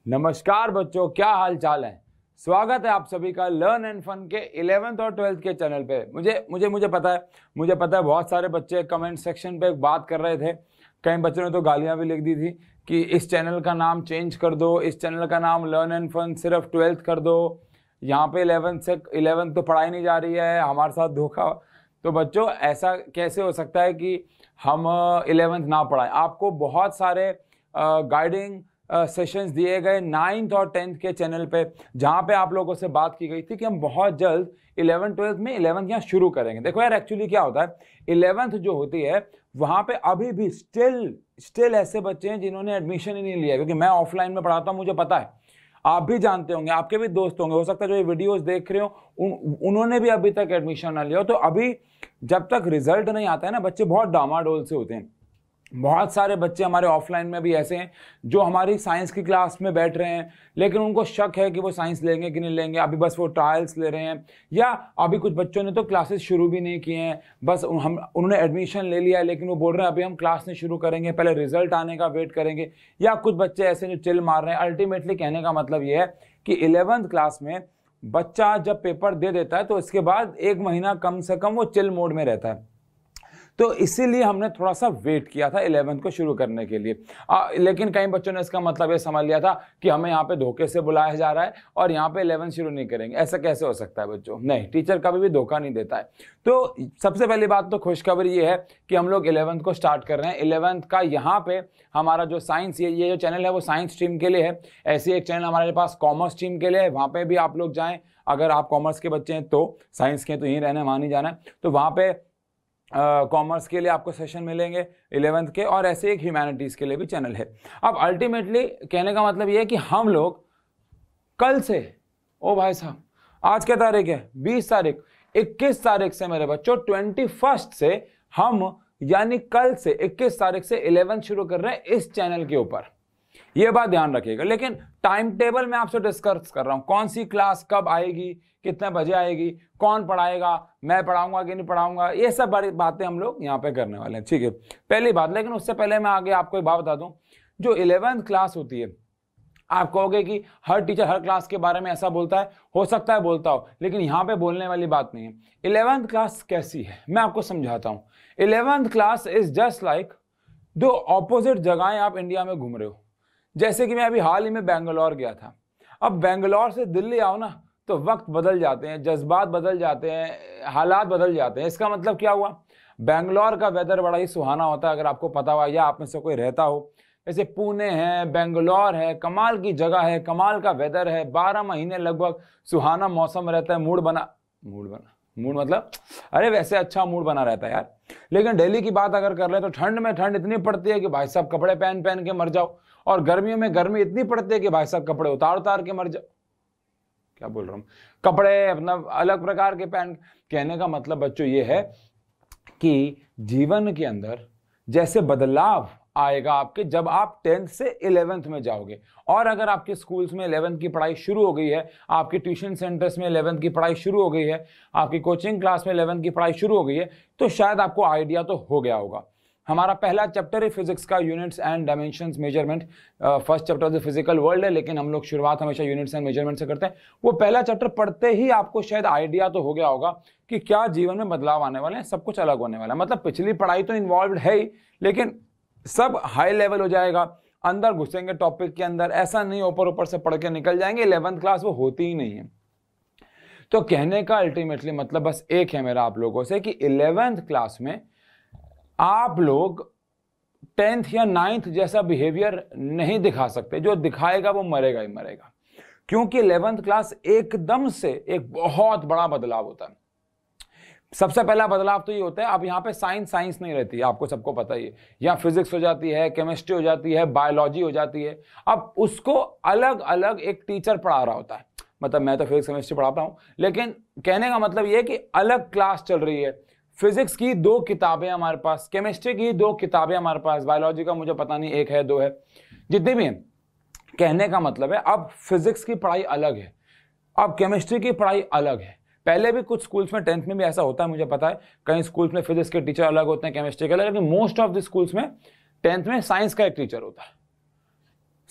नमस्कार बच्चों, क्या हाल चाल है। स्वागत है आप सभी का लर्न एंड फन के 11th और 12th के चैनल पे। मुझे पता है बहुत सारे बच्चे कमेंट सेक्शन पे एक बात कर रहे थे। कई बच्चों ने तो गालियां भी लिख दी थी कि इस चैनल का नाम चेंज कर दो, इस चैनल का नाम लर्न एंड फन सिर्फ 12th कर दो, यहाँ पे 11th तो पढ़ाई नहीं जा रही है, हमारे साथ धोखा। तो बच्चों, ऐसा कैसे हो सकता है कि हम 11th ना पढ़ाएं। आपको बहुत सारे गाइडिंग सेशंस दिए गए 9th और 10th के चैनल पे, जहां पे आप लोगों से बात की गई थी कि हम बहुत जल्द 11th 12th में 11th यहाँ शुरू करेंगे। देखो यार, एक्चुअली क्या होता है, 11th जो होती है वहां पे अभी भी स्टिल ऐसे बच्चे हैं जिन्होंने एडमिशन ही नहीं लिया, क्योंकि मैं ऑफलाइन में पढ़ाता हूँ, मुझे पता है, आप भी जानते होंगे, आपके भी दोस्त होंगे, हो सकता है जो ये वीडियोस देख रहे हो उन्होंने भी अभी तक एडमिशन ना लिया हो। तो अभी जब तक रिजल्ट नहीं आता है ना, बच्चे बहुत डामाडोल से होते हैं। बहुत सारे बच्चे हमारे ऑफलाइन में भी ऐसे हैं जो हमारी साइंस की क्लास में बैठ रहे हैं, लेकिन उनको शक है कि वो साइंस लेंगे कि नहीं लेंगे, अभी बस वो ट्रायल्स ले रहे हैं, या अभी कुछ बच्चों ने तो क्लासेस शुरू भी नहीं किए हैं, बस उन्होंने एडमिशन ले लिया है लेकिन वो बोल रहे हैं अभी हम क्लास नहीं शुरू करेंगे, पहले रिजल्ट आने का वेट करेंगे। या कुछ बच्चे ऐसे जो चिल मार रहे हैं। अल्टीमेटली कहने का मतलब ये है कि 11th क्लास में बच्चा जब पेपर दे देता है तो इसके बाद 1 महीना कम से कम वो चिल मोड में रहता है। तो इसीलिए हमने थोड़ा सा वेट किया था 11th को शुरू करने के लिए। लेकिन कई बच्चों ने इसका मतलब ये समझ लिया था कि हमें यहाँ पे धोखे से बुलाया जा रहा है और यहाँ पे 11th शुरू नहीं करेंगे। ऐसा कैसे हो सकता है बच्चों? नहीं, टीचर कभी भी धोखा नहीं देता है। तो सबसे पहली बात तो खुशखबरी ये है कि हम लोग 11th को स्टार्ट कर रहे हैं। 11th का यहाँ पे हमारा जो साइंस, ये जो चैनल है वो साइंस स्ट्रीम के लिए है। ऐसे एक चैनल हमारे पास कॉमर्स स्ट्रीम के लिए है, वहाँ पे भी आप लोग जाएँ। अगर आप कॉमर्स के बच्चे हैं तो, साइंस के तो यहीं रहना है, वहाँ नहीं जाना है, तो वहाँ पे कॉमर्स के लिए आपको सेशन मिलेंगे 11th के, और ऐसे एक ह्यूमैनिटीज़ के लिए भी चैनल है। अब अल्टीमेटली कहने का मतलब ये है कि हम लोग कल से, ओ भाई साहब आज क्या तारीख है, 20 तारीख, 21 तारीख से मेरे बच्चों 21st से हम, यानी कल से 21 तारीख से 11th शुरू कर रहे हैं इस चैनल के ऊपर। ये बात ध्यान रखिएगा। लेकिन टाइम टेबल मैं आपसे डिस्कस कर रहा हूं, कौन सी क्लास कब आएगी, कितने बजे आएगी, कौन पढ़ाएगा, मैं पढ़ाऊंगा कि नहीं पढ़ाऊंगा, ये सब बड़ी बातें हम लोग यहाँ पे करने वाले हैं, ठीक है, पहली बात। लेकिन उससे पहले मैं आगे आपको एक बात बता दूं, जो 11th क्लास होती है, आप कहोगे कि हर टीचर हर क्लास के बारे में ऐसा बोलता है, हो सकता है बोलता हो, लेकिन यहाँ पे बोलने वाली बात नहीं है। 11th क्लास कैसी है मैं आपको समझाता हूँ। 11th class is just like दो ऑपोजिट जगहें आप इंडिया में घूम रहे हो। जैसे कि मैं अभी हाल ही में बेंगलोर गया था। अब बेंगलोर से दिल्ली आओ ना तो वक्त बदल जाते हैं, जज्बात बदल जाते हैं, हालात बदल जाते हैं। इसका मतलब क्या हुआ, बेंगलोर का वेदर बड़ा ही सुहाना होता है, अगर आपको पता हुआ या आप में से कोई रहता हो। जैसे पुणे है, बेंगलोर है, कमाल की जगह है, कमाल का वेदर है, 12 महीने लगभग सुहाना मौसम रहता है, मूड मतलब अरे वैसे अच्छा मूड बना रहता है यार। लेकिन दिल्ली की बात अगर कर ले तो ठंड में ठंड इतनी पड़ती है कि भाई साहब कपड़े पहन पहन के मर जाओ, और गर्मियों में गर्मी इतनी पड़ती है कि भाई साहब कपड़े उतार के मर जाओ। क्या बोल रहा हूं, कपड़े अपना अलग प्रकार के पहन। कहने का मतलब बच्चों ये है कि जीवन के अंदर जैसे बदलाव आएगा आपके जब आप 10th से 11th में जाओगे, और अगर आपके स्कूल्स में 11th की पढ़ाई शुरू हो गई है, आपके ट्यूशन सेंटर्स में 11th की पढ़ाई शुरू हो गई है, आपकी कोचिंग क्लास में 11th की पढ़ाई शुरू हो गई है, तो शायद आपको आइडिया तो हो गया होगा। हमारा पहला चैप्टर है फिजिक्स का, units and dimensions measurement. First chapter of the physical world है, लेकिन हम लोग शुरुआत हमेशा यूनिट्स एंड मेजरमेंट से करते हैं। वो पहला चैप्टर पढ़ते ही आपको शायद आइडिया तो हो गया होगा कि क्या जीवन में बदलाव आने वाले हैं, सब कुछ अलग होने वाला है। मतलब पिछली पढ़ाई तो इन्वॉल्व है ही, लेकिन सब हाई लेवल हो जाएगा, अंदर घुसेंगे टॉपिक के अंदर, ऐसा नहीं ऊपर से पढ़ के निकल जाएंगे। 11th क्लास वो होती ही नहीं है। तो कहने का अल्टीमेटली मतलब बस एक है मेरा आप लोगों से कि 11th क्लास में आप लोग 10th या 9th जैसा बिहेवियर नहीं दिखा सकते। जो दिखाएगा वो मरेगा ही मरेगा, क्योंकि 11th क्लास एकदम से एक बहुत बड़ा बदलाव होता है। सबसे पहला बदलाव तो ये होता है, अब यहाँ पे साइंस नहीं रहती है, आपको सबको पता ही है। यहाँ फिजिक्स हो जाती है, केमिस्ट्री हो जाती है, बायोलॉजी हो जाती है। अब उसको अलग अलग एक टीचर पढ़ा रहा होता है। मतलब मैं तो फिजिक्स केमिस्ट्री पढ़ाता हूँ, लेकिन कहने का मतलब ये है कि अलग क्लास चल रही है। फिजिक्स की 2 किताबें हमारे पास, केमिस्ट्री की 2 किताबें हमारे पास, बायोलॉजी का मुझे पता नहीं 1 है 2 है, जितनी भी हैं। कहने का मतलब है अब फिजिक्स की पढ़ाई अलग है, अब केमिस्ट्री की पढ़ाई अलग है। पहले भी कुछ स्कूल्स में 10th में भी ऐसा होता है, मुझे पता है, कई स्कूल्स में फिजिक्स के टीचर अलग होते हैं, केमिस्ट्री के अलग, लेकिन मोस्ट ऑफ द स्कूल्स में 10th में साइंस का एक टीचर होता है।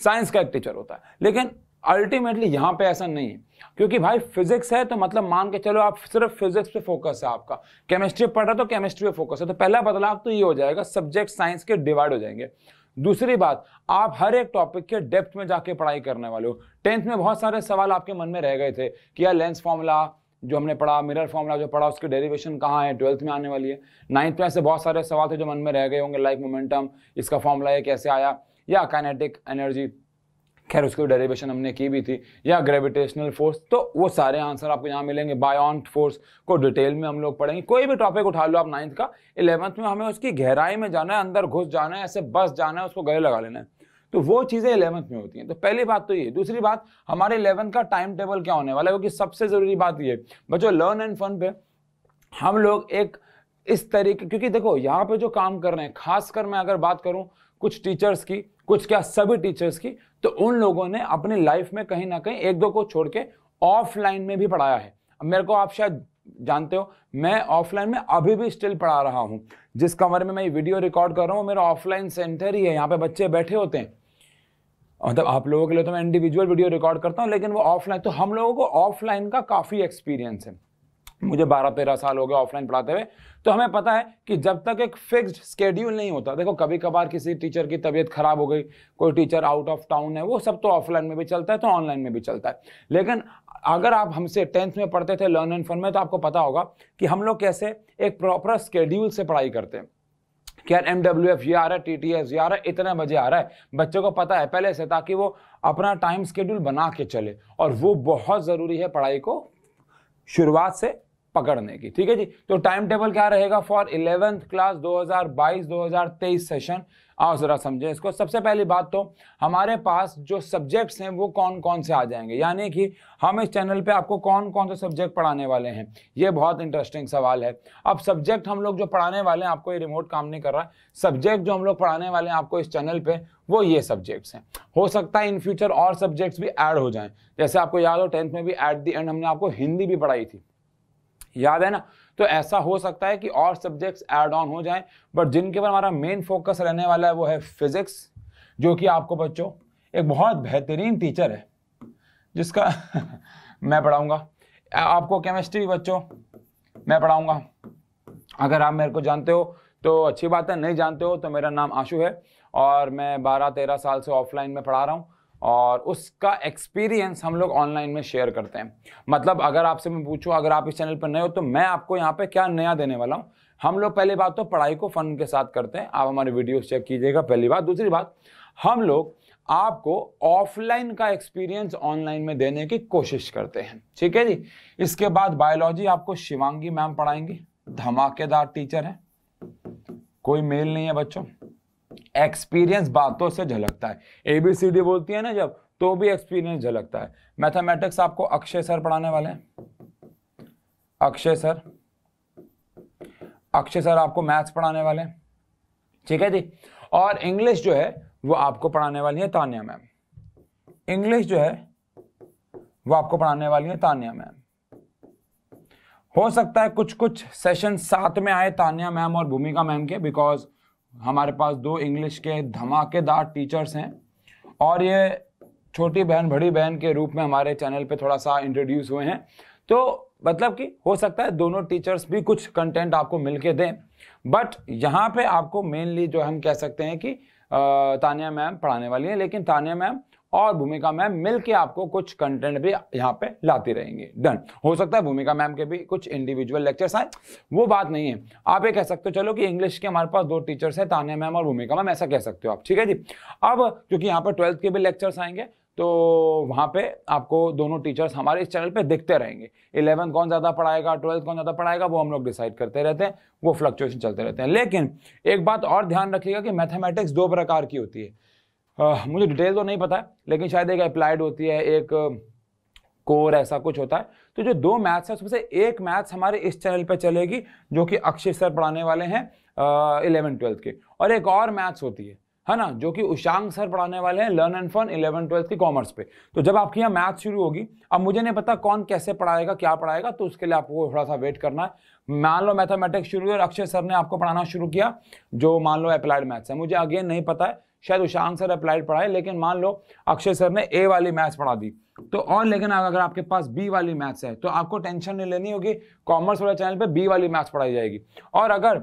साइंस का एक टीचर होता है। लेकिन अल्टीमेटली यहाँ पे ऐसा नहीं है, क्योंकि भाई फिजिक्स है तो मतलब मान के चलो आप सिर्फ फिजिक्स पे फोकस है आपका, केमिस्ट्री पढ़ रहे हो तो केमिस्ट्री पे फोकस है, तो पहला बदलाव तो ये हो जाएगा, सब्जेक्ट साइंस के डिवाइड हो जाएंगे। दूसरी बात, आप हर एक टॉपिक के डेप्थ में जाके पढ़ाई करने वाले हो। 10th में बहुत सारे सवाल आपके मन में रह गए थे कि यार लेंस फॉर्मूला जो हमने पढ़ा, मिरर फॉर्मूला जो पढ़ा, उसकी डेरिवेशन कहाँ है, 12th में आने वाली है। 9th में ऐसे बहुत सारे सवाल थे जो मन में रह गए होंगे, लाइक मोमेंटम, इसका फॉर्मूला ये कैसे आया, या काइनेटिक एनर्जी, खैर उसकी डेरिवेशन हमने की भी थी, या ग्रेविटेशनल फोर्स, तो वो सारे आंसर आपको यहाँ मिलेंगे। बायोन्ट फोर्स को डिटेल में हम लोग पढ़ेंगे। कोई भी टॉपिक उठा लो आप 9th का, 11th में हमें उसकी गहराई में जाना है, अंदर घुस जाना है, ऐसे बस जाना है, उसको गले लगा लेना है, तो वो चीजें 11th में होती हैं। तो पहली बात तो ये। दूसरी बात, हमारे 11th का टाइम टेबल क्या होने वाला है, क्योंकि सबसे जरूरी बात ये बच्चों, लर्न एंड फन पे हम लोग एक इस तरीके, क्योंकि देखो यहाँ पे जो काम कर रहे हैं, खासकर मैं अगर बात करूं कुछ टीचर्स की, कुछ क्या सभी टीचर्स की, तो उन लोगों ने अपनी लाइफ में कहीं ना कहीं एक दो को छोड़ के ऑफलाइन में भी पढ़ाया है। अब मेरे को आप शायद जानते हो, मैं ऑफलाइन में अभी भी स्टिल पढ़ा रहा हूं। जिस कमरे में मैं ये वीडियो रिकॉर्ड कर रहा हूं, मेरा ऑफलाइन सेंटर ही है, यहाँ पे बच्चे बैठे होते हैं। मतलब आप लोगों के लिए तो मैं इंडिविजुअल वीडियो रिकॉर्ड करता हूं, लेकिन वो ऑफलाइन, तो हम लोगों को ऑफलाइन का काफी एक्सपीरियंस है। मुझे 12-13 साल हो गए ऑफलाइन पढ़ाते हुए, तो हमें पता है कि जब तक एक फिक्स्ड स्केड्यूल नहीं होता, देखो कभी कभार किसी टीचर की तबीयत खराब हो गई, कोई टीचर आउट ऑफ टाउन है, वो सब तो ऑफलाइन में भी चलता है, तो ऑनलाइन में भी चलता है। लेकिन अगर आप हमसे 10th में पढ़ते थे लर्न एंड फन में, तो आपको पता होगा कि हम लोग कैसे एक प्रॉपर स्केड्यूल से पढ़ाई करते हैं। क्या MWF ये आ रहा है, TTS ये आ रहा है, इतने बजे आ रहा है, बच्चों को पता है पहले से, ताकि वो अपना टाइम स्केड्यूल बना के चले। और वो बहुत जरूरी है पढ़ाई को शुरुआत से पकड़ने की, ठीक है जी। तो टाइम टेबल क्या रहेगा फॉर 11th क्लास 2022-2023 सेशन, आओ जरा समझे इसको। सबसे पहली बात तो हमारे पास जो सब्जेक्ट्स हैं वो कौन कौन से आ जाएंगे, यानी कि हम इस चैनल पे आपको कौन कौन से सब्जेक्ट पढ़ाने वाले हैं, ये बहुत इंटरेस्टिंग सवाल है। अब सब्जेक्ट हम लोग जो पढ़ाने वाले हैं, आपको ये रिमोट काम नहीं कर रहा है, सब्जेक्ट जो हम लोग पढ़ाने वाले हैं आपको इस चैनल पे, वो ये सब्जेक्ट्स हैं। हो सकता है इन फ्यूचर और सब्जेक्ट्स भी ऐड हो जाएं, जैसे आपको याद हो 10th में भी एट द एंड हमने आपको हिंदी भी पढ़ाई थी, याद है ना। तो ऐसा हो सकता है कि और सब्जेक्ट्स ऐड ऑन हो जाएं, बट जिनके ऊपर हमारा मेन फोकस रहने वाला है वो है फिजिक्स, जो कि आपको बच्चों एक बहुत बेहतरीन टीचर है जिसका मैं पढ़ाऊंगा। आपको केमिस्ट्री बच्चों मैं पढ़ाऊंगा। अगर आप मेरे को जानते हो तो अच्छी बात है, नहीं जानते हो तो मेरा नाम आशु है और मैं 12-13 साल से ऑफलाइन में पढ़ा रहा हूँ, और उसका एक्सपीरियंस हम लोग ऑनलाइन में शेयर करते हैं। मतलब अगर आपसे मैं पूछूं, अगर आप इस चैनल पर नए हो, तो मैं आपको यहाँ पे क्या नया देने वाला हूँ। हम लोग पहली बात तो पढ़ाई को फन के साथ करते हैं, आप हमारे वीडियोस चेक कीजिएगा, पहली बात। दूसरी बात, हम लोग आपको ऑफलाइन का एक्सपीरियंस ऑनलाइन में देने की कोशिश करते हैं, ठीक है जी। इसके बाद बायोलॉजी आपको शिवांगी मैम पढ़ाएंगी, धमाकेदार टीचर है, कोई मेल नहीं है बच्चों, एक्सपीरियंस बातों से झलकता है। ABCD बोलती है ना जब, तो भी एक्सपीरियंस झलकता है। मैथमेटिक्स आपको अक्षय सर पढ़ाने वाले हैं, अक्षय सर आपको मैथ्स पढ़ाने वाले हैं, ठीक है जी। और इंग्लिश जो है वो आपको पढ़ाने वाली है तानिया मैम, इंग्लिश जो है वो आपको पढ़ाने वाली है तानिया मैम। हो सकता है कुछ कुछ सेशन साथ में आए तानिया मैम और भूमिका मैम के, बिकॉज हमारे पास 2 इंग्लिश के धमाकेदार टीचर्स हैं, और ये छोटी बहन बड़ी बहन के रूप में हमारे चैनल पे थोड़ा सा इंट्रोड्यूस हुए हैं। तो मतलब कि हो सकता है दोनों टीचर्स भी कुछ कंटेंट आपको मिलके दें, बट यहाँ पे आपको मेनली जो हम कह सकते हैं कि तानिया मैम पढ़ाने वाली है, लेकिन तानिया मैम और भूमिका मैम मिलके आपको कुछ कंटेंट भी यहाँ पे लाती रहेंगे। डन। हो सकता है भूमिका मैम के भी कुछ इंडिविजुअल लेक्चर्स आए, वो बात नहीं है। आप ये कह सकते हो चलो कि इंग्लिश के हमारे पास 2 टीचर्स हैं, तानिया मैम और भूमिका मैम, ऐसा कह सकते हो आप, ठीक है जी। अब क्योंकि यहाँ पे 12th के भी लेक्चर्स आएंगे, तो वहाँ पे आपको दोनों टीचर्स हमारे इस चैनल पे दिखते रहेंगे। 11th कौन ज़्यादा पढ़ाएगा, 12th कौन ज़्यादा पढ़ाएगा, वो हम लोग डिसाइड करते रहते हैं, वो फ्लक्चुएशन चलते रहते हैं। लेकिन एक बात और ध्यान रखिएगा कि मैथमेटिक्स 2 प्रकार की होती है। मुझे डिटेल तो नहीं पता है, लेकिन शायद एक अप्लाइड होती है, एक कोर, ऐसा कुछ होता है। तो जो 2 मैथ्स है उसमें से एक मैथ्स हमारे इस चैनल पे चलेगी, जो कि अक्षय सर पढ़ाने वाले हैं 11th-12th के, और एक और मैथ्स होती है ना, जो कि उशांग सर पढ़ाने वाले हैं लर्न एंड फन 11th-12th की कॉमर्स पे। तो जब आपकी यहाँ मैथ्स शुरू होगी, अब मुझे नहीं पता कौन कैसे पढ़ाएगा, क्या पढ़ाएगा, तो उसके लिए आपको थोड़ा सा वेट करना है। मान लो मैथमेटिक्स शुरू हुई और अक्षय सर ने आपको पढ़ाना शुरू किया जो मान लो अप्लाइड मैथ्स है, मुझे अगेन नहीं पता है शायद उशांक सर अप्लाइड पढ़ाए, लेकिन मान लो अक्षय सर ने ए वाली मैथ्स पढ़ा दी तो, और लेकिन अगर आपके पास बी वाली मैथ्स है तो आपको टेंशन नहीं लेनी होगी, कॉमर्स वाले चैनल पे बी वाली मैथ्स पढ़ाई जाएगी, और अगर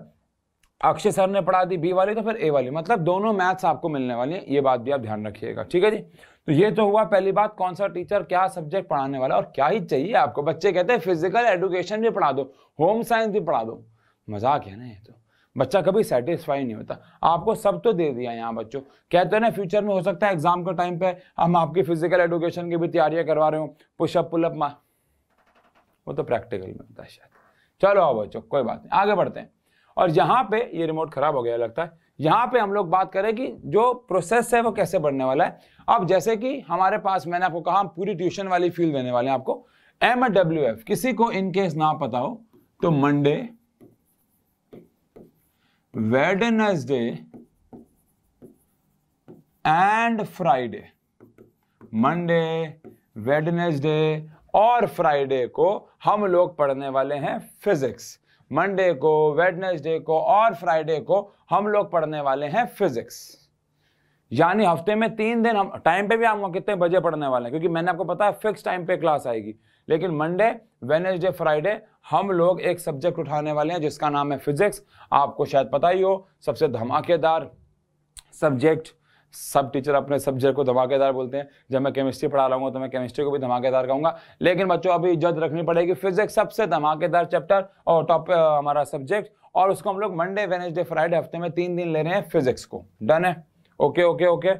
अक्षय सर ने पढ़ा दी बी वाली तो फिर ए वाली, मतलब दोनों मैथ्स आपको मिलने वाली है, ये बात भी आप ध्यान रखिएगा, ठीक है जी। तो ये तो हुआ पहली बात, कौन सा टीचर क्या सब्जेक्ट पढ़ाने वाला, और क्या ही चाहिए आपको। बच्चे कहते हैं फिजिकल एजुकेशन भी पढ़ा दो, होम साइंस भी पढ़ा दो, मजाक है ना ये तो। बच्चा कभी सेटिस्फाई नहीं होता, आपको सब तो दे दिया यहाँ बच्चों। कहते हैं ना फ्यूचर में हो सकता है एग्जाम के टाइम पे हम आपकी फिजिकल एजुकेशन की भी तैयारियां करवा रहे हो, पुशअप पुलअप मार, वो तो प्रैक्टिकल में होता है शायद। चलो आओ बच्चों, कोई बात नहीं, आगे बढ़ते हैं। और यहाँ पे ये रिमोट खराब हो गया लगता है, यहाँ पे हम लोग बात करें कि जो प्रोसेस है वो कैसे बढ़ने वाला है। अब जैसे कि हमारे पास, मैंने आपको कहा हम पूरी ट्यूशन वाली फील देने वाले हैं आपको। MWF किसी को इनकेस ना पता हो तो Monday, Wednesday and Friday, Monday, Wednesday और फ्राइडे को हम लोग पढ़ने वाले हैं फिजिक्स। मंडे को, वेडनेसडे को और फ्राइडे को हम लोग पढ़ने वाले हैं फिजिक्स। यानी हफ्ते में 3 दिन हम टाइम पे भी हम कितने बजे पढ़ने वाले हैं, क्योंकि मैंने आपको पता है फिक्स टाइम पे क्लास आएगी, लेकिन मंडे, वेडनेसडे, फ्राइडे हम लोग एक सब्जेक्ट उठाने वाले हैं जिसका नाम है फिजिक्स। आपको शायद पता ही हो, सबसे धमाकेदार सब्जेक्ट। सब टीचर अपने सब्जेक्ट को धमाकेदार बोलते हैं, जब मैं केमिस्ट्री पढ़ा रहा हूँ तो मैं केमिस्ट्री को भी धमाकेदार कहूंगा, लेकिन बच्चों अभी इज्जत रखनी पड़ेगी, फिजिक्स सबसे धमाकेदार चैप्टर और टॉप हमारा सब्जेक्ट, और उसको हम लोग मंडे, वेडनेसडे, फ्राइडे हफ्ते में 3 दिन ले रहे हैं फिजिक्स को। डन है? Okay okay okay.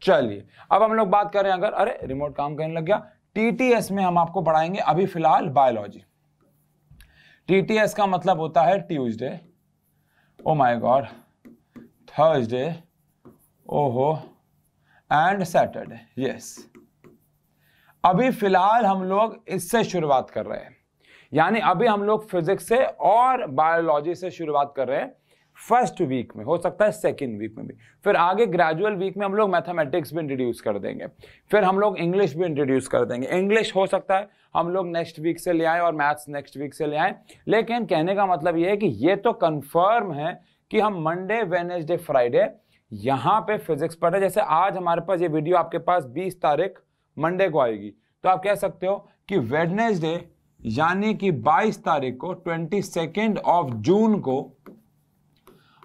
चलिए अब हम लोग बात करें, अगर अरे रिमोट काम करने लग गया, TTS में हम आपको पढ़ाएंगे अभी फिलहाल बायोलॉजी। TTS का मतलब होता है Tuesday, oh my God, Thursday, ओहो, एंड सैटरडे। यस, अभी फिलहाल हम लोग इससे शुरुआत कर रहे हैं, यानी अभी हम लोग फिजिक्स से और बायोलॉजी से शुरुआत कर रहे हैं फर्स्ट वीक में, हो सकता है सेकंड वीक में भी, फिर आगे ग्रेजुअल वीक में हम लोग मैथमेटिक्स भी इंट्रोड्यूस कर देंगे, फिर हम लोग इंग्लिश भी इंट्रोड्यूस कर देंगे। इंग्लिश हो सकता है हम लोग नेक्स्ट वीक से ले आए और मैथ्स नेक्स्ट वीक से ले आए, लेकिन कहने का मतलब ये है कि ये तो कंफर्म है कि हम मंडे, वेडनेसडे, फ्राइडे यहाँ पे फिजिक्स पढ़े। जैसे आज हमारे पास ये वीडियो आपके पास 20 तारीख मंडे को आएगी, तो आप कह सकते हो कि वेडनेसडे यानी कि 22 तारीख को, 22 ऑफ जून को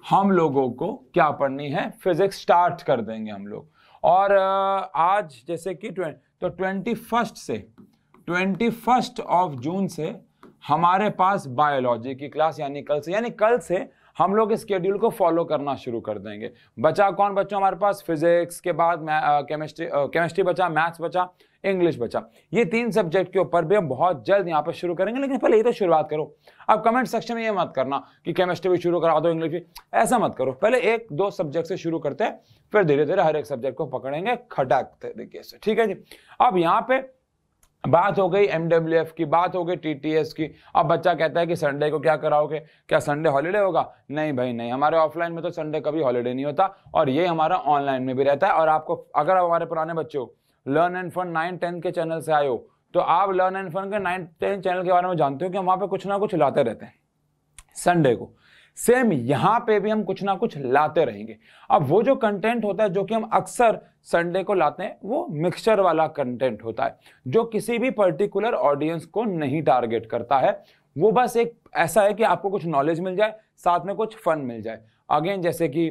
हम लोगों को क्या पढ़नी है, फिजिक्स स्टार्ट कर देंगे हम लोग। और आज जैसे कि तो 21 ऑफ जून से हमारे पास बायोलॉजी की क्लास, यानी कल से हम लोग इस शेड्यूल को फॉलो करना शुरू कर देंगे। बचा कौन बच्चों हमारे पास, फिजिक्स के बाद केमिस्ट्री बचा, मैथ्स बचा, इंग्लिश बचा। ये 3 सब्जेक्ट के ऊपर भी हम बहुत जल्द यहाँ पर शुरू करेंगे, लेकिन पहले ये तो शुरुआत करो। अब कमेंट सेक्शन में ये मत करना कि केमिस्ट्री भी शुरू करा दो, इंग्लिश भी, ऐसा मत करो। पहले 1-2 सब्जेक्ट से शुरू करते हैं, फिर धीरे धीरे हर एक सब्जेक्ट को पकड़ेंगे खटाक तरीके से, ठीक है जी। अब यहाँ पे बात हो गई MWF की, बात हो गई TTS की। अब बच्चा कहता है कि संडे को क्या कराओगे, क्या संडे हॉलीडे होगा? नहीं भाई नहीं, हमारे ऑफलाइन में तो संडे कभी हॉलीडे नहीं होता, और ये हमारा ऑनलाइन में भी रहता है। और आपको अगर हमारे पुराने बच्चे हो, लर्न एंड फन 9-10 के चैनल से आए हो, तो आप लर्न एंड फन के 9-10 चैनल के बारे में जानते हो कि हम वहां पे कुछ ना कुछ लाते रहते हैं संडे को। सेम यहाँ पे भी हम कुछ ना कुछ लाते रहेंगे। अब वो जो कंटेंट होता है जो कि हम अक्सर संडे को लाते हैं, वो मिक्सचर वाला कंटेंट होता है, जो किसी भी पर्टिकुलर ऑडियंस को नहीं टारगेट करता है। वो बस एक ऐसा है कि आपको कुछ नॉलेज मिल जाए, साथ में कुछ फन मिल जाए। अगेन जैसे कि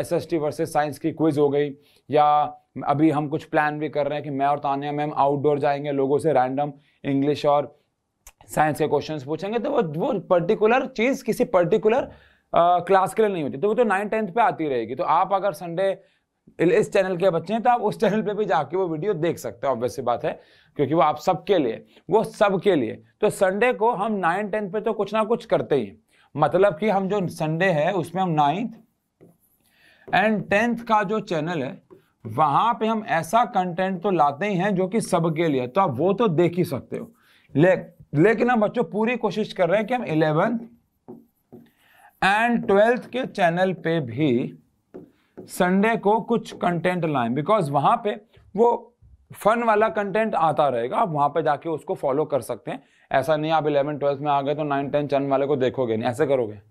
SST वर्सेस साइंस की क्विज हो गई, या अभी हम कुछ प्लान भी कर रहे हैं कि मैं और तानिया मैम आउटडोर जाएंगे, लोगों से रैंडम इंग्लिश और साइंस के क्वेश्चंस पूछेंगे। तो वो पर्टिकुलर चीज किसी पर्टिकुलर क्लास के लिए नहीं होती, तो वो तो 9-10 पे आती रहेगी। तो आप अगर संडे इस चैनल के बच्चे हैं तो आप उस चैनल पे भी जाके वो वीडियो देख सकते हो, ऑब्वियस बात है, क्योंकि वो आप सबके लिए, वो सबके लिए। तो संडे को हम 9-10 पे तो कुछ ना कुछ करते ही, मतलब कि हम जो संडे है उसमें हम 9th एंड 10th का जो चैनल है वहां पे हम ऐसा कंटेंट तो लाते ही हैं जो कि सबके लिए, तो आप वो तो देख ही सकते हो। लेकिन हम बच्चों पूरी कोशिश कर रहे हैं कि हम 11th एंड 12th के चैनल पे भी संडे को कुछ कंटेंट लाएं, बिकॉज वहां पे वो फन वाला कंटेंट आता रहेगा, आप वहां पे जाके उसको फॉलो कर सकते हैं। ऐसा नहीं आप 11th 12th में आ गए तो 9-10 चैनल वाले को देखोगे नहीं, ऐसे करोगे?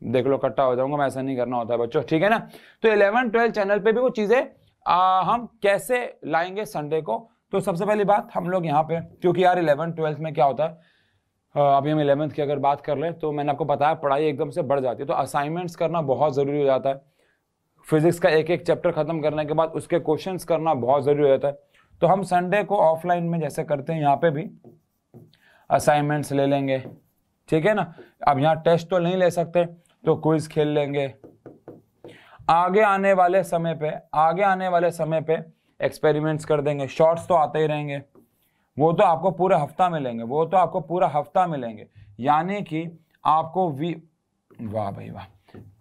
देख लो इकट्ठा हो जाऊंगा मैं, ऐसा नहीं करना होता है बच्चों, ठीक है ना। तो 11-12 चैनल पे भी वो चीजें हम कैसे लाएंगे संडे को। तो सबसे पहली बात हम लोग यहाँ पे, क्योंकि यार 11-12 में क्या होता है, अभी हम 11th की अगर बात कर लें तो मैंने आपको बताया पढ़ाई एकदम से बढ़ जाती है, तो असाइनमेंट्स करना बहुत ज़रूरी हो जाता है। फिजिक्स का एक एक चैप्टर खत्म करने के बाद उसके क्वेश्चंस करना बहुत ज़रूरी हो जाता है। तो हम संडे को ऑफलाइन में जैसे करते हैं यहाँ पे भी असाइनमेंट्स ले लेंगे, ठीक है ना। अब यहाँ टेस्ट तो नहीं ले सकते तो क्विज खेल लेंगे। आगे आने वाले समय पे एक्सपेरिमेंट्स कर देंगे। शॉर्ट्स तो आते ही रहेंगे, वो तो आपको पूरा हफ्ता मिलेंगे, यानी कि आपको वाह भाई वाह,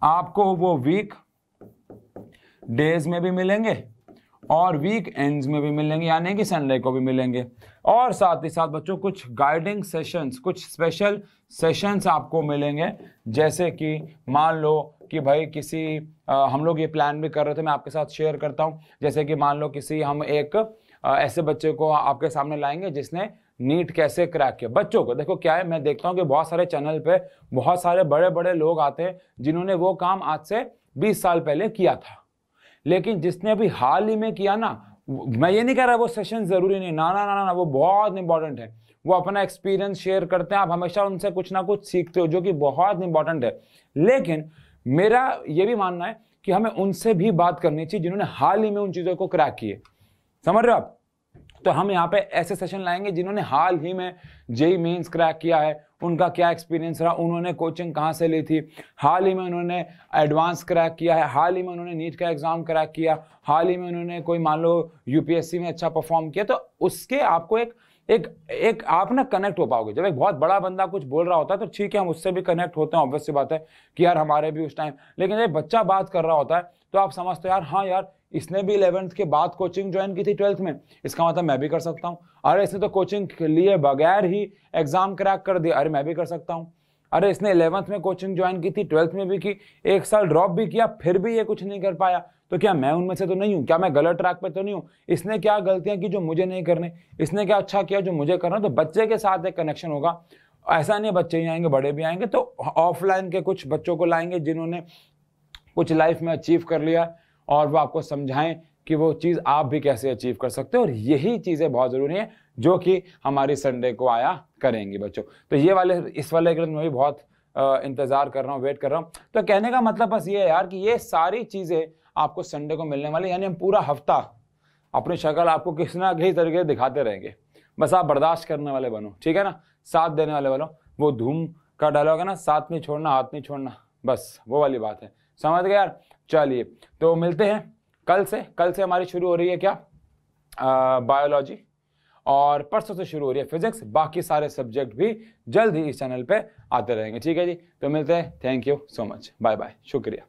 आपको वो वीक डेज में भी मिलेंगे और वीक एंड्स में भी मिलेंगे, यानी कि संडे को भी मिलेंगे। और साथ ही साथ बच्चों कुछ गाइडिंग सेशंस, कुछ स्पेशल सेशंस आपको मिलेंगे, जैसे कि मान लो कि भाई किसी हम लोग ये प्लान भी कर रहे थे, मैं आपके साथ शेयर करता हूँ। जैसे कि मान लो किसी हम एक ऐसे बच्चे को आपके सामने लाएंगे जिसने नीट कैसे क्रैक किया। बच्चों को देखो क्या है, मैं देखता हूँ कि बहुत सारे चैनल पे बहुत सारे बड़े बड़े लोग आते हैं जिन्होंने वो काम आज से 20 साल पहले किया था, लेकिन जिसने अभी हाल ही में किया ना, मैं ये नहीं कह रहा वो सेशन जरूरी नहीं, ना ना ना ना, वो बहुत इंपॉर्टेंट है। वो अपना एक्सपीरियंस शेयर करते हैं, आप हमेशा उनसे कुछ ना कुछ सीखते हो, जो कि बहुत इंपॉर्टेंट है। लेकिन मेरा ये भी मानना है कि हमें उनसे भी बात करनी चाहिए जिन्होंने हाल ही में उन चीजों को क्रैक किए, समझ रहे हो आप। तो हम यहाँ पे ऐसे सेशन लाएंगे जिन्होंने हाल ही में जेईई मेंस क्रैक किया है, उनका क्या एक्सपीरियंस रहा, उन्होंने कोचिंग कहाँ से ली थी, हाल ही में उन्होंने एडवांस क्रैक किया है, हाल ही में उन्होंने नीट का एग्जाम क्रैक किया, हाल ही में उन्होंने कोई मान लो यूपीएससी में अच्छा परफॉर्म किया। तो उसके आपको एक आप ना कनेक्ट हो पाओगे। जब एक बहुत बड़ा बंदा कुछ बोल रहा होता है तो ठीक है, हम उससे भी कनेक्ट होते हैं, ऑब्वियस सी बात है कि यार हमारे भी उस टाइम। लेकिन जब बच्चा बात कर रहा होता है तो आप समझते हो यार, हाँ यार इसने भी 11th के बाद कोचिंग ज्वाइन की थी 12th में, इसका मतलब मैं भी कर सकता हूँ। अरे इसने तो कोचिंग लिए बगैर ही एग्जाम क्रैक कर दिया, अरे मैं भी कर सकता हूँ। अरे इसने 11th में कोचिंग ज्वाइन की थी, 12th में भी की, 1 साल ड्रॉप भी किया, फिर भी ये कुछ नहीं कर पाया, तो क्या मैं उनमें से तो नहीं हूँ? क्या मैं गलत ट्रैक पे तो नहीं हूँ? इसने क्या गलतियां की जो मुझे नहीं करने, इसने क्या अच्छा किया जो मुझे करना। तो बच्चे के साथ एक कनेक्शन होगा। ऐसा नहीं बच्चे ही आएंगे, बड़े भी आएंगे। तो ऑफलाइन के कुछ बच्चों को लाएंगे जिन्होंने कुछ लाइफ में अचीव कर लिया, और वो आपको समझाएं कि वो चीज़ आप भी कैसे अचीव कर सकते हो। और यही चीज़ें बहुत ज़रूरी हैं जो कि हमारी संडे को आया करेंगी बच्चों। तो ये वाले इस वाले के लिए मैं भी बहुत इंतज़ार कर रहा हूँ, वेट कर रहा हूँ। तो कहने का मतलब बस ये है यार कि ये सारी चीज़ें आपको संडे को मिलने वाली, यानी हम पूरा हफ्ता अपनी शक्ल आपको किसी ना किसी तरीके दिखाते रहेंगे। बस आप बर्दाश्त करने वाले बनो, ठीक है ना, साथ देने वाले बनो। वो धूम का डायलॉग है ना, साथ नहीं छोड़ना हाथ नहीं छोड़ना, बस वो वाली बात है, समझ गए यार। चलिए तो मिलते हैं कल से हमारी शुरू हो रही है क्या बायोलॉजी, और परसों से शुरू हो रही है फिजिक्स। बाकी सारे सब्जेक्ट भी जल्द ही इस चैनल पे आते रहेंगे, ठीक है जी। तो मिलते हैं, thank you so much, bye bye, शुक्रिया।